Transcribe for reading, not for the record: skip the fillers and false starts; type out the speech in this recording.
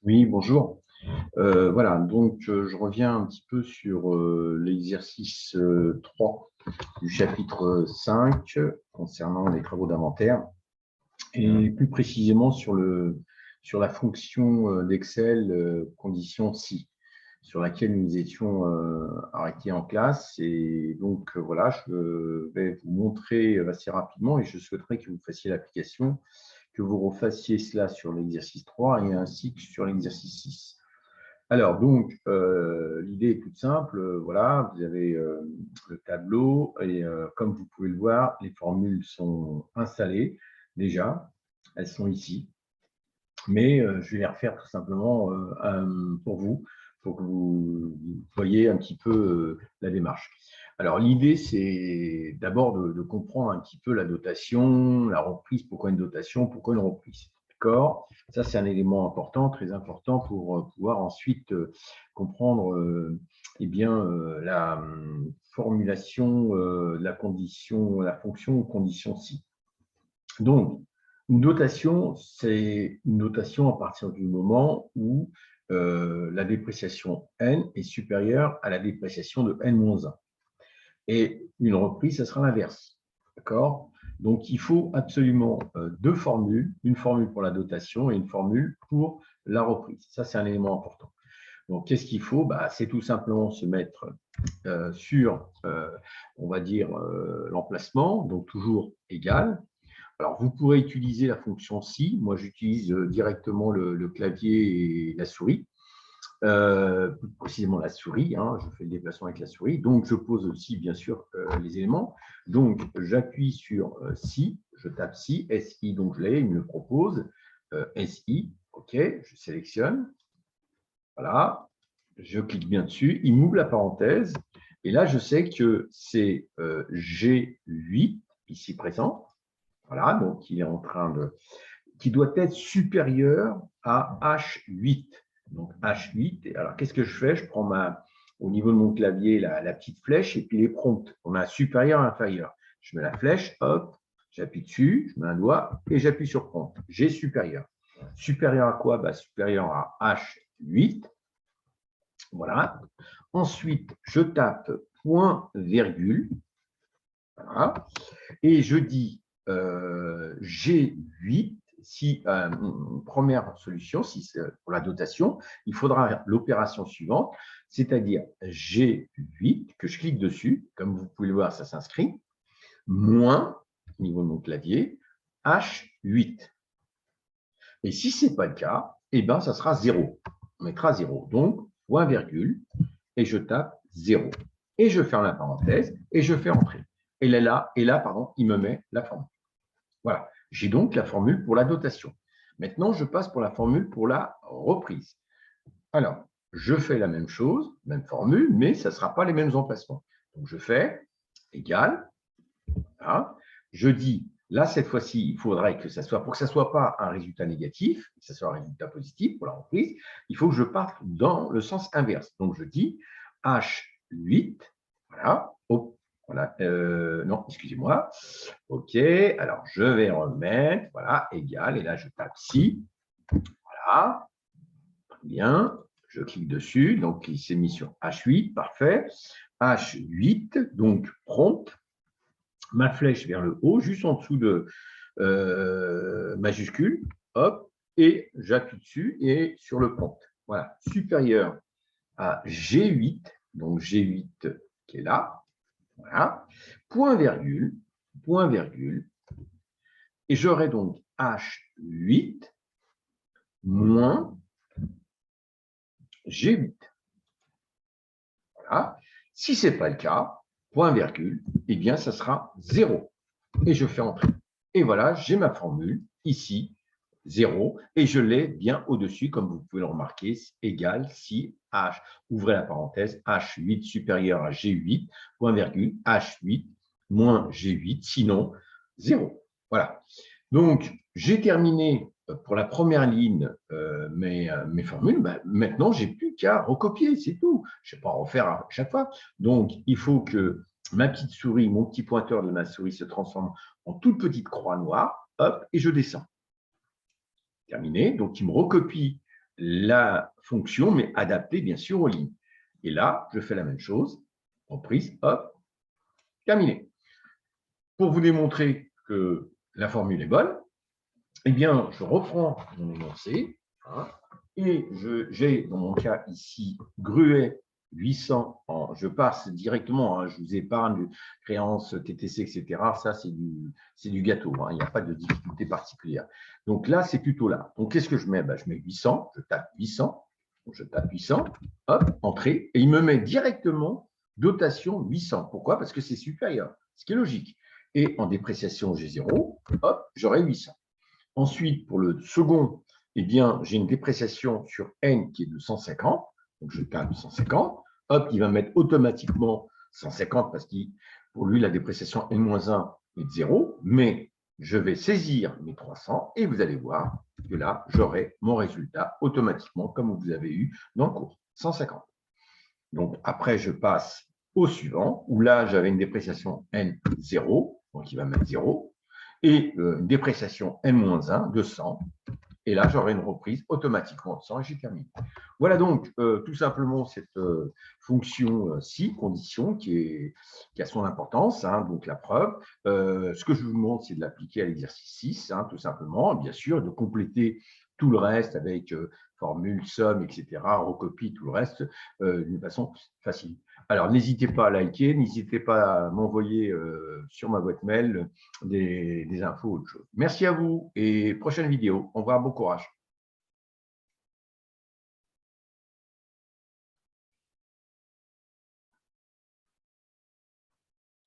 Oui, bonjour. Voilà, donc je reviens un petit peu sur l'exercice 3 du chapitre 5 concernant les travaux d'inventaire et plus précisément sur la fonction d'Excel condition si, sur laquelle nous étions arrêtés en classe. Et donc voilà, je vais vous montrer assez rapidement et je souhaiterais que vous fassiez l'application, que vous refassiez cela sur l'exercice 3 et ainsi que sur l'exercice 6. Alors, donc, l'idée est toute simple. Voilà, vous avez le tableau et comme vous pouvez le voir, les formules sont installées déjà. Elles sont ici. Mais je vais les refaire tout simplement pour que vous voyez un petit peu la démarche. Alors, l'idée, c'est d'abord de comprendre un petit peu la dotation, la reprise, pourquoi une dotation, pourquoi une reprise. D'accord? Ça, c'est un élément important, très important pour pouvoir ensuite comprendre eh bien, la formulation de la condition, la fonction condition si. Donc, une dotation, c'est une dotation à partir du moment où la dépréciation n est supérieure à la dépréciation de n-1. Et une reprise, ce sera l'inverse. D'accord? Donc, il faut absolument deux formules, une formule pour la dotation et une formule pour la reprise. Ça, c'est un élément important. Donc, qu'est-ce qu'il faut? C'est tout simplement se mettre sur, on va dire, l'emplacement, donc toujours égal. Alors, vous pourrez utiliser la fonction si. Moi, j'utilise directement le clavier et la souris. Plus précisément la souris, hein, je fais le déplacement avec la souris. Donc, je pose aussi, bien sûr, les éléments. Donc, j'appuie sur si, je tape si, SI, donc je l'ai, il me le propose. SI, OK, je sélectionne. Voilà, je clique bien dessus. Il m'ouvre la parenthèse. Et là, je sais que c'est G8, ici présent. Voilà, donc il est en train de, qui doit être supérieur à H8. Donc H8, et alors qu'est-ce que je fais? Je prends au niveau de mon clavier la petite flèche et puis les prompts. On a supérieur et inférieur. Je mets la flèche, hop, j'appuie dessus, je mets un doigt et j'appuie sur prompt. J'ai supérieur. Supérieur à quoi? Supérieur à H8. Voilà. Ensuite, je tape point virgule. Voilà. Et je dis G8, si première solution, si c'est pour la dotation, il faudra l'opération suivante, c'est-à-dire G8, que je clique dessus, comme vous pouvez le voir, ça s'inscrit, moins, au niveau de mon clavier, H8. Et si ce n'est pas le cas, eh ben, ça sera 0. On mettra 0. Donc, point virgule, et je tape 0. Et je ferme la parenthèse et je fais entrer. Et là, pardon, il me met la formule. Voilà, j'ai donc la formule pour la dotation. Maintenant, je passe pour la formule pour la reprise. Alors, je fais la même chose, même formule, mais ça ne sera pas les mêmes emplacements. Donc, je fais égal. Voilà. Je dis, là, cette fois-ci, il faudrait que ça soit, pour que ça ne soit pas un résultat négatif, que ça soit un résultat positif pour la reprise, il faut que je parte dans le sens inverse. Donc, je dis H8, voilà, voilà, non, excusez-moi. OK, alors je vais remettre, voilà, égal, et là je tape si, voilà, très bien, je clique dessus, donc il s'est mis sur H8, parfait, H8, donc prompt, ma flèche vers le haut, juste en dessous de majuscule, hop, et j'appuie dessus et sur le prompt, voilà, supérieur à G8, donc G8 qui est là, voilà, point virgule, et j'aurai donc H8 moins G8. Voilà. Si ce n'est pas le cas, point virgule, eh bien, ça sera 0. Et je fais entrer. Et voilà, j'ai ma formule ici, 0, et je l'ai bien au-dessus, comme vous pouvez le remarquer, égal si H, ouvrez la parenthèse, H8 supérieur à G8, point virgule, H8 moins G8, sinon 0. Voilà. Donc, j'ai terminé pour la première ligne mes formules. Maintenant, je n'ai plus qu'à recopier, c'est tout. Je ne vais pas en refaire à chaque fois. Donc, il faut que ma petite souris, mon petit pointeur de ma souris se transforme en toute petite croix noire. Hop, et je descends. Terminé. Donc, il me recopie la fonction, mais adaptée bien sûr aux lignes. Et là, je fais la même chose, reprise, hop, terminé. Pour vous démontrer que la formule est bonne, eh bien, je reprends mon énoncé, hein, et j'ai dans mon cas ici Gruet 800, je passe directement, hein, je vous épargne créance, TTC, etc. Ça, c'est du gâteau, hein, il n'y a pas de difficulté particulière. Donc là, c'est plutôt là. Donc, qu'est-ce que je mets? Je mets 800, je tape 800, je tape 800, hop, entrée, et il me met directement dotation 800. Pourquoi? Parce que c'est supérieur, ce qui est logique. Et en dépréciation, j'ai 0, hop, j'aurai 800. Ensuite, pour le second, eh bien, j'ai une dépréciation sur N qui est de 150. Donc, je tape 150. Hop, il va mettre automatiquement 150 parce que pour lui, la dépréciation N-1 est de 0. Mais je vais saisir mes 300 et vous allez voir que là, j'aurai mon résultat automatiquement comme vous avez eu dans le cours, 150. Donc, après, je passe au suivant où là, j'avais une dépréciation N0. Donc, il va mettre 0 et une dépréciation N-1 de 100. Et là, j'aurai une reprise automatiquement de 100 et j'ai terminé. Voilà donc tout simplement cette fonction si, condition, qui a son importance, hein, donc la preuve. Ce que je vous demande, c'est de l'appliquer à l'exercice 6, hein, tout simplement, bien sûr, de compléter tout le reste avec formule, somme, etc., recopie, tout le reste, d'une façon facile. Alors, n'hésitez pas à liker, n'hésitez pas à m'envoyer sur ma boîte mail des infos ou autre chose. Merci à vous et prochaine vidéo. Au revoir, bon courage.